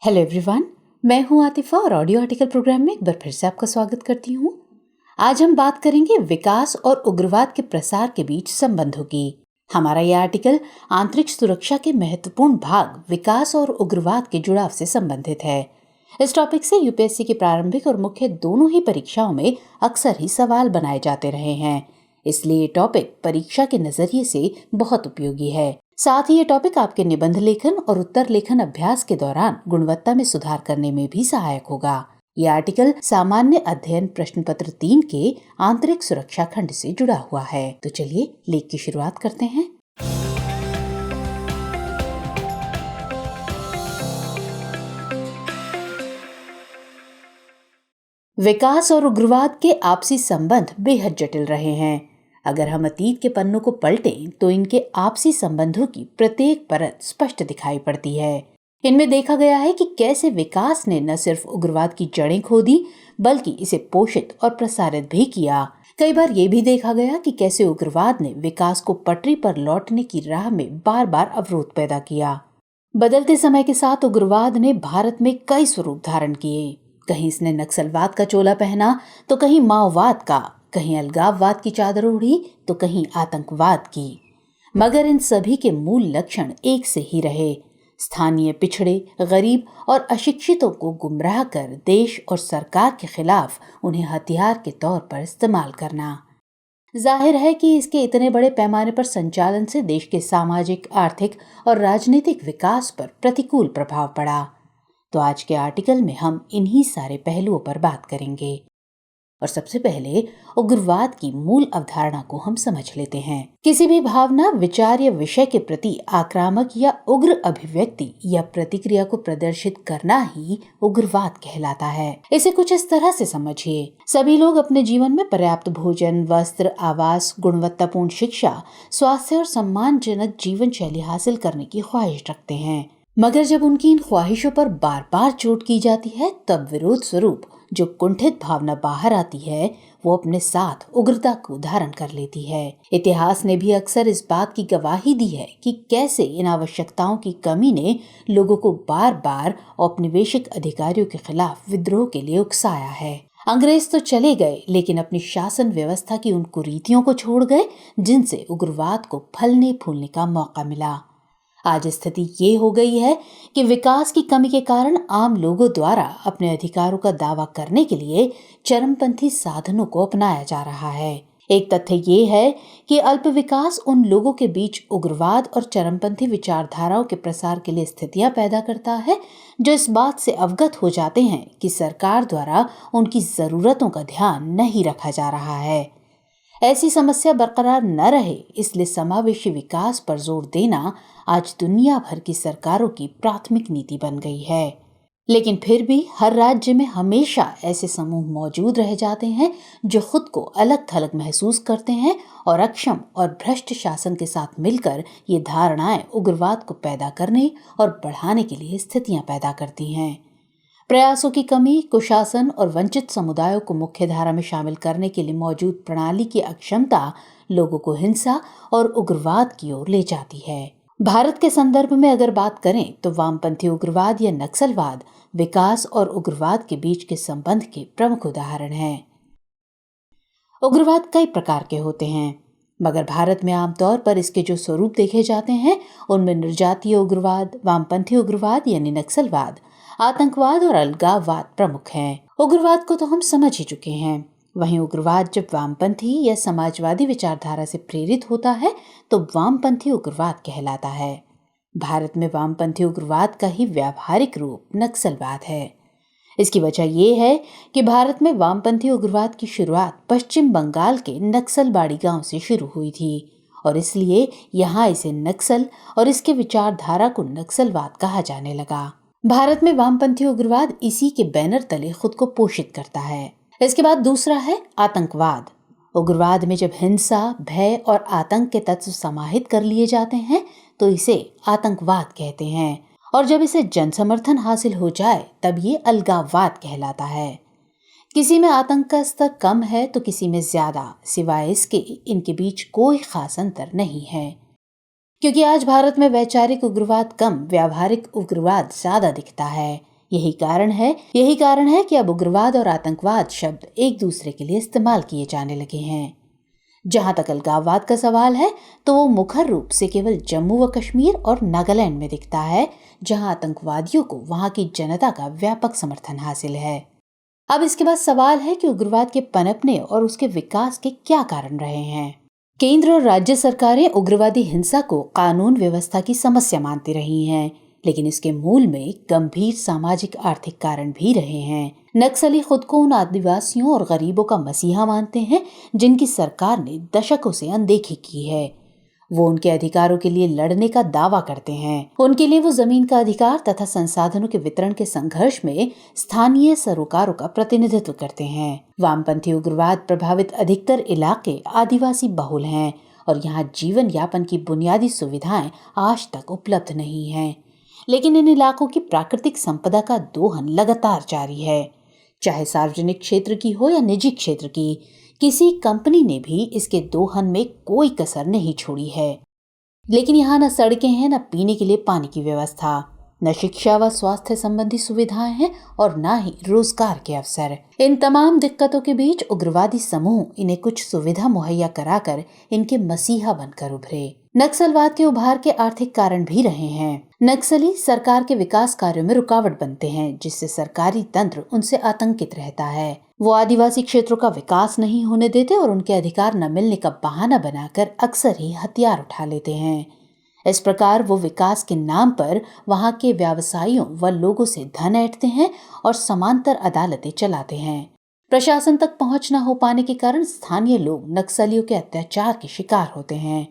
Hello everyone, मैं हूं आतिफा और ऑडियो आर्टिकल प्रोग्राम में एक बार फिर से आपका स्वागत करती हूं। आज हम बात करेंगे विकास और उग्रवाद के प्रसार के बीच संबंधों की। हमारा यह आर्टिकल आंतरिक सुरक्षा के महत्वपूर्ण भाग विकास और उग्रवाद के जुड़ाव से संबंधित है। इस टॉपिक से यूपीएससी की प्रारंभिक और मुख्य दोनों ही परीक्षाओं में अक्सर ही सवाल बनाए जाते रहे हैं, इसलिए ये टॉपिक परीक्षा के नजरिए से बहुत उपयोगी है। साथ ही ये टॉपिक आपके निबंध लेखन और उत्तर लेखन अभ्यास के दौरान गुणवत्ता में सुधार करने में भी सहायक होगा। ये आर्टिकल सामान्य अध्ययन प्रश्न पत्र 3 के आंतरिक सुरक्षा खंड से जुड़ा हुआ है। तो चलिए लेख की शुरुआत करते हैं। विकास और उग्रवाद के आपसी संबंध बेहद जटिल रहे हैं। अगर हम अतीत के पन्नों को पलटें तो इनके आपसी संबंधों की प्रत्येक परत स्पष्ट दिखाई पड़ती है। इनमें देखा गया है कि कैसे विकास ने न सिर्फ उग्रवाद की जड़ें खोदी बल्कि इसे पोषित और प्रसारित भी किया। कई बार ये भी देखा गया कि कैसे उग्रवाद ने विकास को पटरी पर लौटने की राह में बार बार अवरोध पैदा किया। बदलते समय के साथ उग्रवाद ने भारत में कई स्वरूप धारण किए। कहीं इसने नक्सलवाद का चोला पहना तो कहीं माओवाद का, कहीं अलगाववाद की चादर ओढ़ी तो कहीं आतंकवाद की। मगर इन सभी के मूल लक्षण एक से ही रहे: स्थानीय पिछड़े, गरीब और अशिक्षितों को गुमराह कर देश और सरकार के खिलाफ उन्हें हथियार के तौर पर इस्तेमाल करना। जाहिर है कि इसके इतने बड़े पैमाने पर संचालन से देश के सामाजिक, आर्थिक और राजनीतिक विकास पर प्रतिकूल प्रभाव पड़ा। तो आज के आर्टिकल में हम इन्हीं सारे पहलुओं पर बात करेंगे। और सबसे पहले उग्रवाद की मूल अवधारणा को हम समझ लेते हैं। किसी भी भावना, विचार या विषय के प्रति आक्रामक या उग्र अभिव्यक्ति या प्रतिक्रिया को प्रदर्शित करना ही उग्रवाद कहलाता है। इसे कुछ इस तरह से समझिए: सभी लोग अपने जीवन में पर्याप्त भोजन, वस्त्र, आवास, गुणवत्तापूर्ण शिक्षा, स्वास्थ्य और सम्मानजनक जीवन शैली हासिल करने की ख्वाहिश रखते हैं। मगर जब उनकी इन ख्वाहिशों पर बार बार चोट की जाती है तब विरोध स्वरूप जो कुंठित भावना बाहर आती है वो अपने साथ उग्रता को धारण कर लेती है। इतिहास ने भी अक्सर इस बात की गवाही दी है कि कैसे इन आवश्यकताओं की कमी ने लोगों को बार बार औपनिवेशिक अधिकारियों के खिलाफ विद्रोह के लिए उकसाया है। अंग्रेज तो चले गए लेकिन अपनी शासन व्यवस्था की उन कुरीतियों को छोड़ गए जिनसे उग्रवाद को फलने फूलने का मौका मिला। आज स्थिति ये हो गई है कि विकास की कमी के कारण आम लोगों द्वारा अपने अधिकारों का दावा करने के लिए चरमपंथी साधनों को अपनाया जा रहा है। एक तथ्य ये है कि अल्प विकास उन लोगों के बीच उग्रवाद और चरमपंथी विचारधाराओं के प्रसार के लिए स्थितियां पैदा करता है जो इस बात से अवगत हो जाते हैं कि सरकार द्वारा उनकी जरूरतों का ध्यान नहीं रखा जा रहा है। ऐसी समस्या बरकरार न रहे इसलिए समावेशी विकास पर जोर देना आज दुनिया भर की सरकारों की प्राथमिक नीति बन गई है। लेकिन फिर भी हर राज्य में हमेशा ऐसे समूह मौजूद रह जाते हैं जो खुद को अलग थलग महसूस करते हैं और अक्षम और भ्रष्ट शासन के साथ मिलकर ये धारणाएं उग्रवाद को पैदा करने और बढ़ाने के लिए स्थितियां पैदा करती हैं। प्रयासों की कमी, कुशासन और वंचित समुदायों को मुख्य धारा में शामिल करने के लिए मौजूद प्रणाली की अक्षमता लोगों को हिंसा और उग्रवाद की ओर ले जाती है। भारत के संदर्भ में अगर बात करें तो वामपंथी उग्रवाद या नक्सलवाद विकास और उग्रवाद के बीच के संबंध के प्रमुख उदाहरण हैं। उग्रवाद कई प्रकार के होते हैं मगर भारत में आमतौर पर इसके जो स्वरूप देखे जाते हैं उनमें निर्जातीय उग्रवाद, वामपंथी उग्रवाद यानी नक्सलवाद, आतंकवाद और अलगाववाद प्रमुख हैं। उग्रवाद को तो हम समझ ही चुके हैं। वहीं उग्रवाद जब वामपंथी या समाजवादी विचारधारा से प्रेरित होता है तो वामपंथी उग्रवाद कहलाता है। भारत में वामपंथी उग्रवाद का ही व्यावहारिक रूप नक्सलवाद है। इसकी वजह ये है कि भारत में वामपंथी उग्रवाद की शुरुआत पश्चिम बंगाल के नक्सलबाड़ी गांव से शुरू हुई थी और इसलिए यहाँ इसे नक्सल और इसके विचारधारा को नक्सलवाद कहा जाने लगा। भारत में वामपंथी उग्रवाद इसी के बैनर तले खुद को पोषित करता है। इसके बाद दूसरा है आतंकवाद। उग्रवाद में जब हिंसा, भय और आतंक के तत्व समाहित कर लिए जाते हैं तो इसे आतंकवाद कहते हैं और जब इसे जनसमर्थन हासिल हो जाए तब ये अलगाववाद कहलाता है। किसी में आतंक का स्तर कम है तो किसी में ज्यादा, सिवाय इसके इनके बीच कोई खास अंतर नहीं है। क्योंकि आज भारत में वैचारिक उग्रवाद कम, व्यावहारिक उग्रवाद ज्यादा दिखता है। यही कारण है कि अब उग्रवाद और आतंकवाद शब्द एक दूसरे के लिए इस्तेमाल किए जाने लगे हैं। जहां तक अलगाववाद का सवाल है तो वो मुखर रूप से केवल जम्मू व कश्मीर और नागालैंड में दिखता है, जहां आतंकवादियों को वहां की जनता का व्यापक समर्थन हासिल है। अब इसके बाद सवाल है कि उग्रवाद के पनपने और उसके विकास के क्या कारण रहे हैं। केंद्र और राज्य सरकारें उग्रवादी हिंसा को कानून व्यवस्था की समस्या मानती रही हैं, लेकिन इसके मूल में गंभीर सामाजिक आर्थिक कारण भी रहे हैं। नक्सली खुद को उन आदिवासियों और गरीबों का मसीहा मानते हैं जिनकी सरकार ने दशकों से अनदेखी की है। वो उनके अधिकारों के लिए लड़ने का दावा करते हैं। उनके लिए वो जमीन का अधिकार तथा संसाधनों के वितरण के संघर्ष में स्थानीय सरोकारों का प्रतिनिधित्व करते हैं। वामपंथी उग्रवाद प्रभावित अधिकतर इलाके आदिवासी बहुल हैं और यहाँ जीवन यापन की बुनियादी सुविधाएं आज तक उपलब्ध नहीं हैं। लेकिन इन इलाकों की प्राकृतिक संपदा का दोहन लगातार जारी है, चाहे सार्वजनिक क्षेत्र की हो या निजी क्षेत्र की। किसी कंपनी ने भी इसके दोहन में कोई कसर नहीं छोड़ी है। लेकिन यहाँ न सड़कें हैं, न पीने के लिए पानी की व्यवस्था, न शिक्षा व स्वास्थ्य संबंधी सुविधाएं हैं और न ही रोजगार के अवसर। इन तमाम दिक्कतों के बीच उग्रवादी समूह इन्हें कुछ सुविधा मुहैया कराकर इनके मसीहा बनकर उभरे। नक्सलवाद के उभार के आर्थिक कारण भी रहे हैं। नक्सली सरकार के विकास कार्यों में रुकावट बनते हैं, जिससे सरकारी तंत्र उनसे आतंकित रहता है। वो आदिवासी क्षेत्रों का विकास नहीं होने देते और उनके अधिकार न मिलने का बहाना बनाकर अक्सर ही हथियार उठा लेते हैं। इस प्रकार वो विकास के नाम पर वहां के व्यवसायियों व लोगों से धन ऐंठते हैं और समांतर अदालतें चलाते हैं। प्रशासन तक पहुंच न हो पाने के कारण स्थानीय लोग नक्सलियों के अत्याचार के शिकार होते हैं।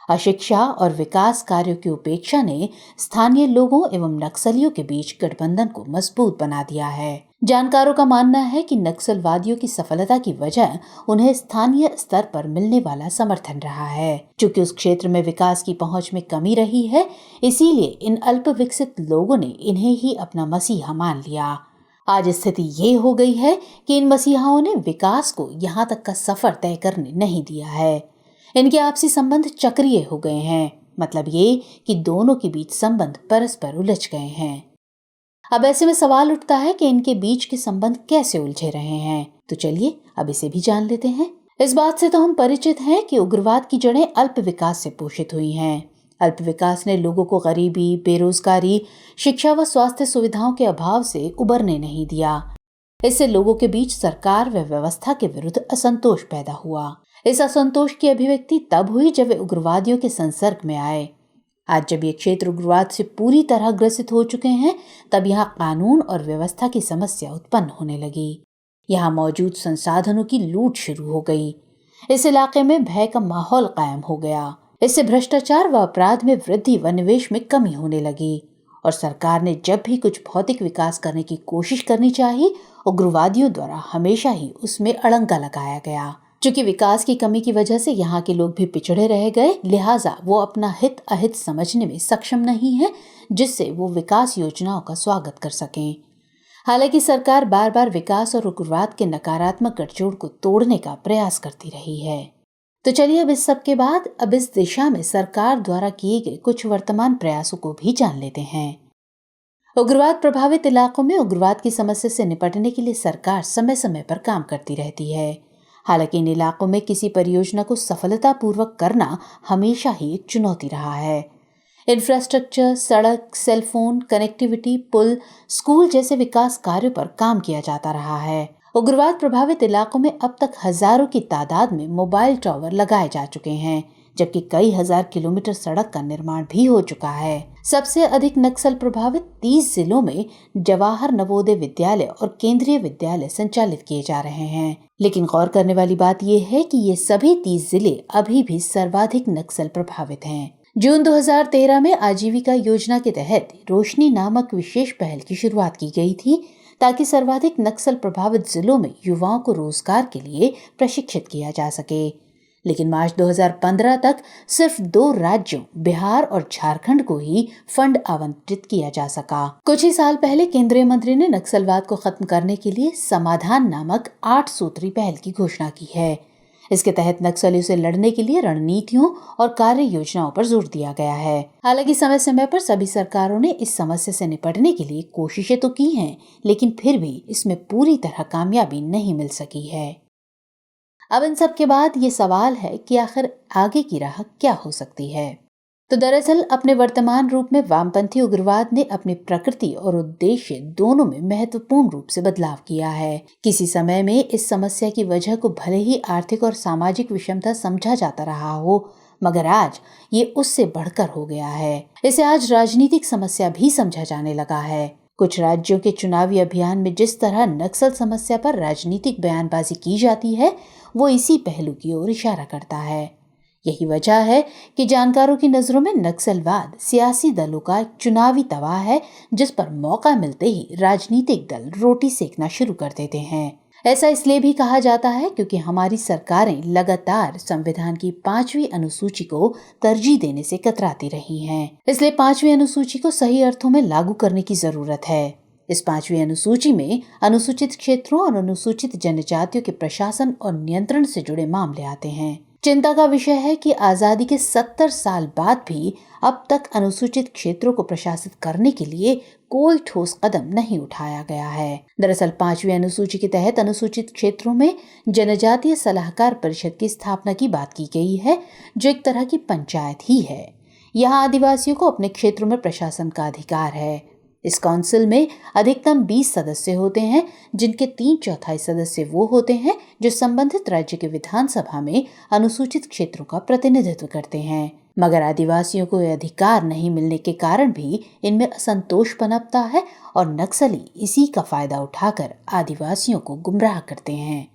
अशिक्षा और विकास कार्यों की उपेक्षा ने स्थानीय लोगों एवं नक्सलियों के बीच गठबंधन को मजबूत बना दिया है। जानकारों का मानना है कि नक्सलवादियों की सफलता की वजह उन्हें स्थानीय स्तर पर मिलने वाला समर्थन रहा है। चूंकि उस क्षेत्र में विकास की पहुंच में कमी रही है, इसीलिए इन अल्प विकसित लोगों ने इन्हें ही अपना मसीहा मान लिया। आज स्थिति ये हो गई है कि इन मसीहाओं ने विकास को यहाँ तक का सफर तय करने नहीं दिया है। इनके आपसी संबंध चक्रीय हो गए हैं, मतलब ये कि दोनों के बीच संबंध परस्पर उलझ गए हैं। अब ऐसे में सवाल उठता है कि इनके बीच के संबंध कैसे उलझे रहे हैं। तो चलिए अब इसे भी जान लेते हैं। इस बात से तो हम परिचित हैं कि उग्रवाद की जड़ें अल्प विकास से पोषित हुई हैं। अल्प विकास ने लोगों को गरीबी, बेरोजगारी, शिक्षा व स्वास्थ्य सुविधाओं के अभाव से उबरने नहीं दिया। इससे लोगों के बीच सरकार व व्यवस्था के विरुद्ध असंतोष पैदा हुआ। इस असंतोष की अभिव्यक्ति तब हुई जब वे उग्रवादियों के संसर्ग में आए। आज जब ये क्षेत्र उग्रवाद से पूरी तरह ग्रसित हो चुके हैं, तब यहाँ कानून और व्यवस्था की समस्या उत्पन्न होने लगी। यहाँ मौजूद संसाधनों की लूट शुरू हो गई। इस इलाके में भय का माहौल कायम हो गया। इससे भ्रष्टाचार व अपराध में वृद्धि व निवेश में कमी होने लगी और सरकार ने जब भी कुछ भौतिक विकास करने की कोशिश करनी चाहिए, उग्रवादियों द्वारा हमेशा ही उसमें अड़ंगा लगाया गया। चूंकि विकास की कमी की वजह से यहाँ के लोग भी पिछड़े रह गए, लिहाजा वो अपना हित अहित समझने में सक्षम नहीं है, जिससे वो विकास योजनाओं का स्वागत कर सकें। हालांकि सरकार बार बार विकास और उग्रवाद के नकारात्मक गठजोड़ को तोड़ने का प्रयास करती रही है। तो चलिए अब इस सब के बाद अब इस दिशा में सरकार द्वारा किए गए कुछ वर्तमान प्रयासों को भी जान लेते हैं। उग्रवाद प्रभावित इलाकों में उग्रवाद की समस्या से निपटने के लिए सरकार समय समय पर काम करती रहती है। हालांकि इन इलाकों में किसी परियोजना को सफलतापूर्वक करना हमेशा ही एक चुनौती रहा है। इंफ्रास्ट्रक्चर, सड़क, सेलफोन कनेक्टिविटी, पुल, स्कूल जैसे विकास कार्यों पर काम किया जाता रहा है। उग्रवाद प्रभावित इलाकों में अब तक हजारों की तादाद में मोबाइल टावर लगाए जा चुके हैं, जबकि कई हजार किलोमीटर सड़क का निर्माण भी हो चुका है। सबसे अधिक नक्सल प्रभावित 30 जिलों में जवाहर नवोदय विद्यालय और केंद्रीय विद्यालय संचालित किए जा रहे हैं। लेकिन गौर करने वाली बात यह है कि ये सभी 30 जिले अभी भी सर्वाधिक नक्सल प्रभावित हैं। जून 2013 में आजीविका योजना के तहत रोशनी नामक विशेष पहल की शुरुआत की गई थी, ताकि सर्वाधिक नक्सल प्रभावित जिलों में युवाओं को रोजगार के लिए प्रशिक्षित किया जा सके। लेकिन मार्च 2015 तक सिर्फ 2 राज्यों बिहार और झारखंड को ही फंड आवंटित किया जा सका। कुछ ही साल पहले केंद्रीय मंत्री ने नक्सलवाद को खत्म करने के लिए समाधान नामक 8 सूत्री पहल की घोषणा की है। इसके तहत नक्सलियों से लड़ने के लिए रणनीतियों और कार्य योजनाओं पर जोर दिया गया है। हालांकि समय समय पर सभी सरकारों ने इस समस्या से निपटने के लिए कोशिशें तो की हैं, लेकिन फिर भी इसमें पूरी तरह कामयाबी नहीं मिल सकी है। अब इन सब के बाद ये सवाल है कि आखिर आगे की राह क्या हो सकती है। तो दरअसल अपने वर्तमान रूप में वामपंथी उग्रवाद ने अपनी प्रकृति और उद्देश्य दोनों में महत्वपूर्ण रूप से बदलाव किया है। किसी समय में इस समस्या की वजह को भले ही आर्थिक और सामाजिक विषमता समझा जाता रहा हो, मगर आज ये उससे बढ़कर हो गया है। इसे आज राजनीतिक समस्या भी समझा जाने लगा है। कुछ राज्यों के चुनावी अभियान में जिस तरह नक्सल समस्या पर राजनीतिक बयानबाजी की जाती है, वो इसी पहलू की ओर इशारा करता है। यही वजह है कि जानकारों की नजरों में नक्सलवाद सियासी दलों का एक चुनावी तवा है, जिस पर मौका मिलते ही राजनीतिक दल रोटी सेकना शुरू कर देते हैं। ऐसा इसलिए भी कहा जाता है क्योंकि हमारी सरकारें लगातार संविधान की 5वीं अनुसूची को तरजीह देने से कतराती रही हैं। इसलिए 5वीं अनुसूची को सही अर्थों में लागू करने की जरूरत है। इस 5वीं अनुसूची में अनुसूचित क्षेत्रों और अनुसूचित जनजातियों के प्रशासन और नियंत्रण से जुड़े मामले आते हैं। चिंता का विषय है कि आजादी के 70 साल बाद भी अब तक अनुसूचित क्षेत्रों को प्रशासित करने के लिए कोई ठोस कदम नहीं उठाया गया है। दरअसल 5वीं अनुसूची के तहत अनुसूचित क्षेत्रों में जनजातीय सलाहकार परिषद की स्थापना की बात की गई है, जो एक तरह की पंचायत ही है। यहाँ आदिवासियों को अपने क्षेत्रों में प्रशासन का अधिकार है। इस काउंसिल में अधिकतम 20 सदस्य होते हैं, जिनके 3/4 सदस्य वो होते हैं जो संबंधित राज्य के विधानसभा में अनुसूचित क्षेत्रों का प्रतिनिधित्व करते हैं। मगर आदिवासियों को यह अधिकार नहीं मिलने के कारण भी इनमें असंतोष पनपता है और नक्सली इसी का फायदा उठाकर आदिवासियों को गुमराह करते हैं।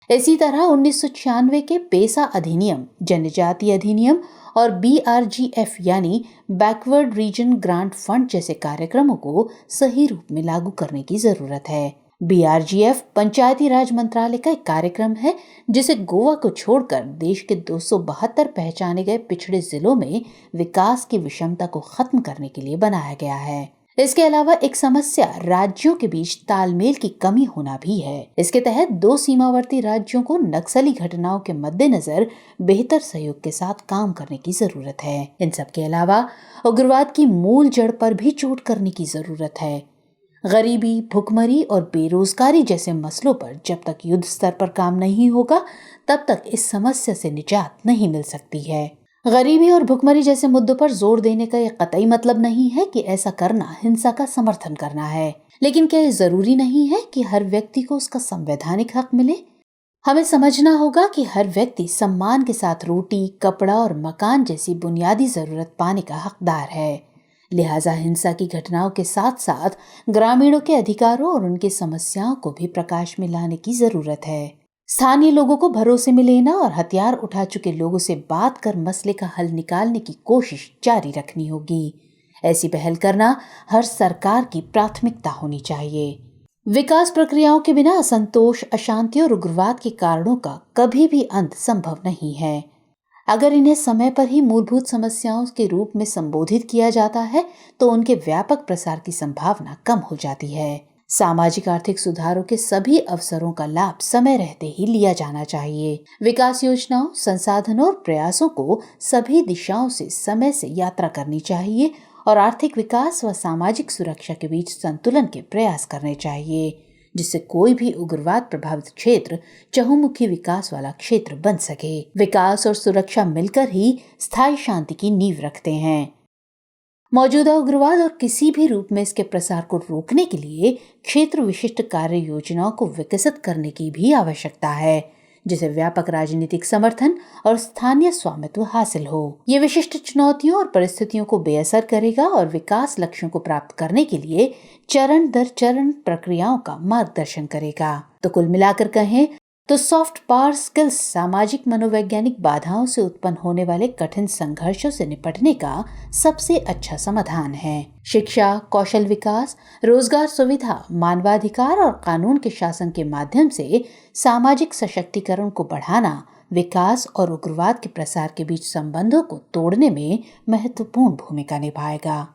इसी तरह 1996 के पेसा अधिनियम, जनजातीय अधिनियम और BRGF यानी बैकवर्ड रीजन ग्रांट फंड जैसे कार्यक्रमों को सही रूप में लागू करने की जरूरत है। BRGF पंचायती राज मंत्रालय का एक कार्यक्रम है, जिसे गोवा को छोड़कर देश के 272 पहचाने गए पिछड़े जिलों में विकास की विषमता को खत्म करने के लिए बनाया गया है। इसके अलावा एक समस्या राज्यों के बीच तालमेल की कमी होना भी है। इसके तहत 2 सीमावर्ती राज्यों को नक्सली घटनाओं के मद्देनजर बेहतर सहयोग के साथ काम करने की जरूरत है। इन सब के अलावा उग्रवाद की मूल जड़ पर भी चोट करने की जरूरत है। गरीबी, भुखमरी और बेरोजगारी जैसे मसलों पर जब तक युद्ध स्तर पर काम नहीं होगा, तब तक इस समस्या से निजात नहीं मिल सकती है। गरीबी और भुखमरी जैसे मुद्दों पर जोर देने का यह कतई मतलब नहीं है कि ऐसा करना हिंसा का समर्थन करना है, लेकिन क्या यह जरूरी नहीं है कि हर व्यक्ति को उसका संवैधानिक हक मिले? हमें समझना होगा कि हर व्यक्ति सम्मान के साथ रोटी, कपड़ा और मकान जैसी बुनियादी जरूरत पाने का हकदार है। लिहाजा हिंसा की घटनाओं के साथ साथ ग्रामीणों के अधिकारों और उनकी समस्याओं को भी प्रकाश में लाने की जरूरत है। स्थानीय लोगों को भरोसे में लेना और हथियार उठा चुके लोगों से बात कर मसले का हल निकालने की कोशिश जारी रखनी होगी। ऐसी पहल करना हर सरकार की प्राथमिकता होनी चाहिए। विकास प्रक्रियाओं के बिना असंतोष, अशांति और उग्रवाद के कारणों का कभी भी अंत संभव नहीं है। अगर इन्हें समय पर ही मूलभूत समस्याओं के रूप में संबोधित किया जाता है, तो उनके व्यापक प्रसार की संभावना कम हो जाती है। सामाजिक आर्थिक सुधारों के सभी अवसरों का लाभ समय रहते ही लिया जाना चाहिए। विकास योजनाओं, संसाधनों और प्रयासों को सभी दिशाओं से समय से यात्रा करनी चाहिए और आर्थिक विकास व सामाजिक सुरक्षा के बीच संतुलन के प्रयास करने चाहिए, जिससे कोई भी उग्रवाद प्रभावित क्षेत्र चहुमुखी विकास वाला क्षेत्र बन सके। विकास और सुरक्षा मिलकर ही स्थायी शांति की नींव रखते हैं। मौजूदा उग्रवाद और किसी भी रूप में इसके प्रसार को रोकने के लिए क्षेत्र विशिष्ट कार्य योजनाओं को विकसित करने की भी आवश्यकता है, जिसे व्यापक राजनीतिक समर्थन और स्थानीय स्वामित्व हासिल हो। ये विशिष्ट चुनौतियों और परिस्थितियों को बेअसर करेगा और विकास लक्ष्यों को प्राप्त करने के लिए चरण दर चरण प्रक्रियाओं का मार्गदर्शन करेगा। तो कुल मिलाकर कहें तो सॉफ्ट पावर स्किल्स सामाजिक मनोवैज्ञानिक बाधाओं से उत्पन्न होने वाले कठिन संघर्षों से निपटने का सबसे अच्छा समाधान है। शिक्षा, कौशल विकास, रोजगार सुविधा, मानवाधिकार और कानून के शासन के माध्यम से सामाजिक सशक्तिकरण को बढ़ाना विकास और उग्रवाद के प्रसार के बीच संबंधों को तोड़ने में महत्वपूर्ण भूमिका निभाएगा।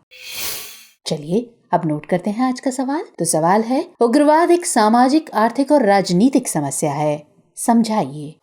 चलिए अब नोट करते हैं आज का सवाल। तो सवाल है, उग्रवाद एक सामाजिक, आर्थिक और राजनीतिक समस्या है, समझाइए।